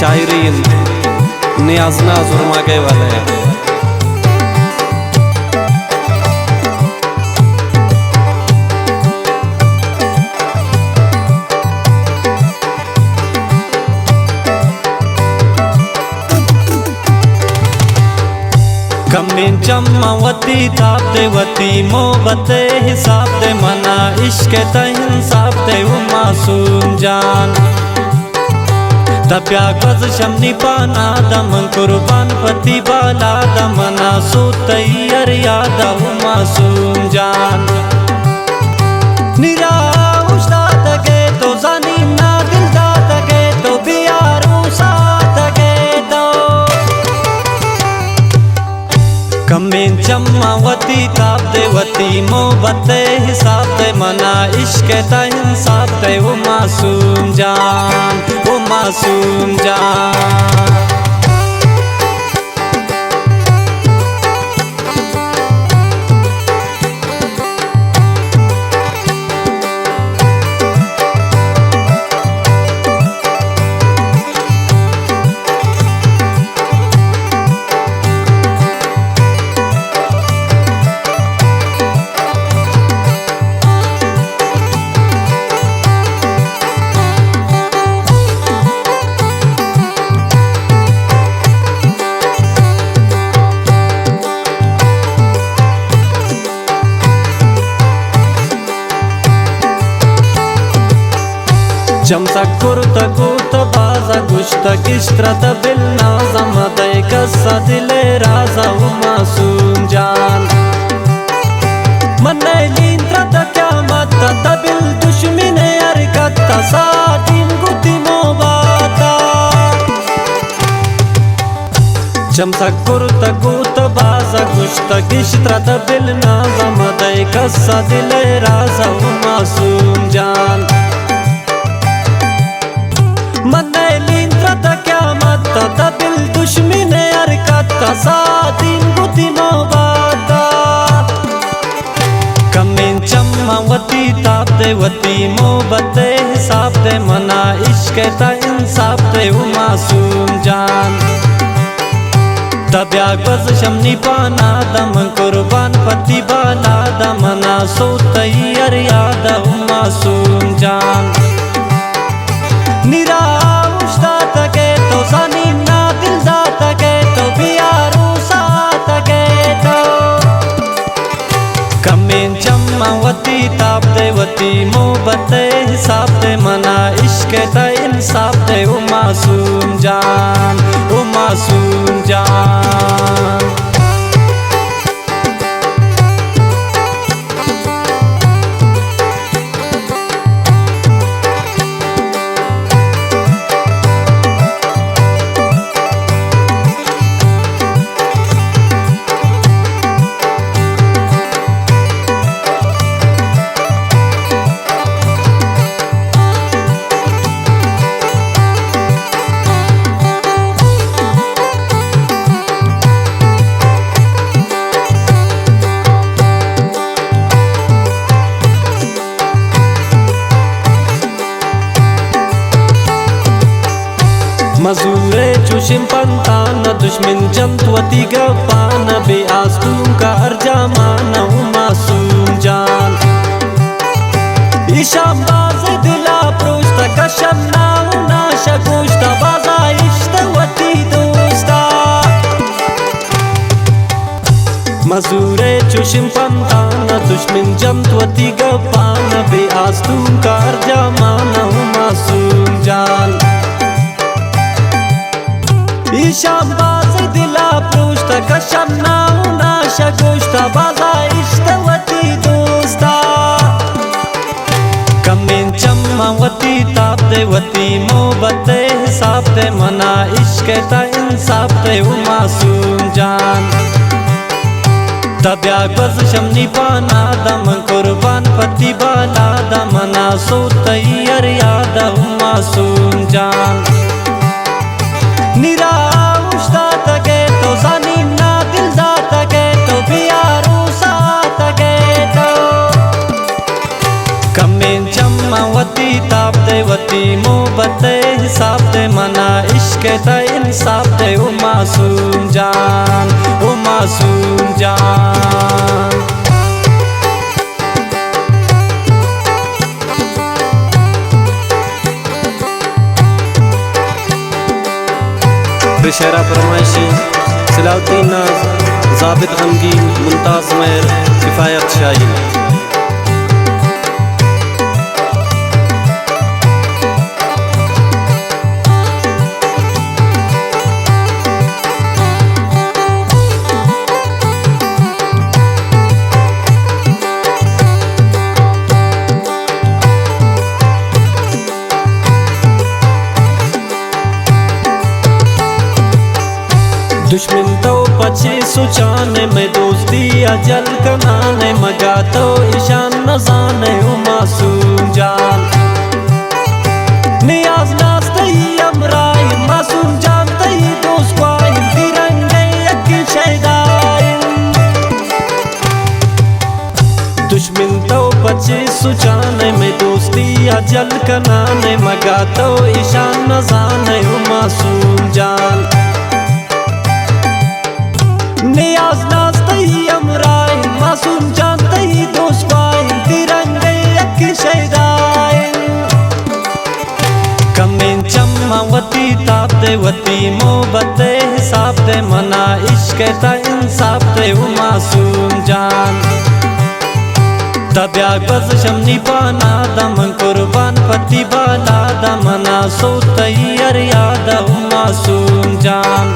शायरीन नियाज नाज और मांगे वाले कमीन चम्मावती ताप देवती मोहब्बत हिसाब दे मना इश्क इंसाफ दे वो मासूम जान तप्या गज शमनी पाना दम कुर्बान पति बाला दमना सो तैयार याद वो मासूम जान निरा उस्ता तके तो जानी ना दिल दा तके तो बियारू साथ तके तो कमीन चम्मावती ताप देवती मोहब्बत हिसाब दे मना इश्क इंसाफ दे वो मासूम जान वो मासूम जान जमसा कुर्त कुर्त बाजा गुश्त किश्त्रत बिल नाजम दे कस्सा दिले राजा वो मासूम जान मन्ने लींत्रत क्या मत तबिल दुश्मने हरकत सादिन गुती मोबाता जमसा कुर्त कुर्त बाजा गुश्त किश्त्रत बिल नाजम दे कस्सा दिले राजा वो मासूम जान मन्ने लींत्रत क्या मत तबिल दुश्मने हरकत सादिन गुती मोबाता कमीन चम्मावती ताप देवती मोहब्बत हिसाब दे मना इश्क इंसाफ दे वो मासूम जान तब्या गज शमनी पाना दम कुर्बान पति बाला दमना सो तैयार याद वो मासूम जान निरा उस्ता तके तो जानी ना दिल दा तके तो बियारू साथ तके तो कमीन चम्मावती ताप देवती मोहब्बत हिसाब दे मना इश्क इंसाफ दे वो मासूम जान वो मासूम जान मजूरे चुशिम पंतान दुश्मन जंतवती गपान बे आस्तूम का अर्जामान मासूम जान ईशाम बाज दिला प्रोस्त कशम ना शगुश्त बाजा इश्तवती दोस्ता मजूरे चुशिम पंतान दुश्मन जंतवती गपान बे आस्तूम का अर्जामान मासूम जान ईशाम बाज दिला प्रोस्त कशम ना शगुश्त बाजा इश्तवती दोस्ता कमीन चम्मावती ताप देवती मोहब्बत हिसाब दे मना इश्क इंसाफ दे वो मासूम जान तब्या गज शमनी पाना दम कुर्बान पति बाला दमना सो तैयार याद वो मासूम जान निरा उस्ता तके तो जानी ना दिल दा तके तो बियारू साथ तके तो कमीन चम्मावती ताप देवती मोहब्बत हिसाब दे मना इश्क ता इंसाफ दे ओ मासूम जान, ओ मासूम जान। शेरा फरमाइशी सलाउद्दीन नाज, ज़ाबित गमगीन, मुमताज़ महर, किफ़ायत शाहीन। दुश्मन तो पछे सुचाने में दोस्ती अजल कनाने मगा तो ईशान न जाने ओ मासूम जान। नियाज नास्ते ही अमराई मासूम जानते ही दोस्त क्वाई तिरंगे यकी शैदाइन। दुश्मन तो पछे सुचाने में दोस्ती अजल कनाने मगा तो ईशान न जाने ओ मासूम जान। नियाज नास्ते ही अमराई मासूम जानते ही दोस्त पाइन तिरंगे यकी शैदाइन। कमें चम्मा वती ताप दे वती मोहब्बत हिसाब दे मना इश्क ता इंसाफ दे ओ मासूम जान। तब्या गज शमनी पाना दम कुर्बान पति बाला दमना सो तैयार याद ओ मासूम जान।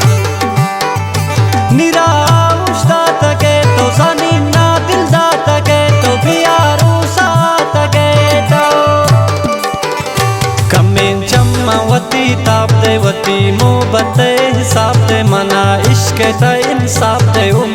निराउश्ता तके तो जानी ना दिलदा तके तो बियारू सा तके तो कमें चम्मा वती ताप दे वती मोहब्बत हिसाब दे मना इश्क ता इंसाफ दे ओ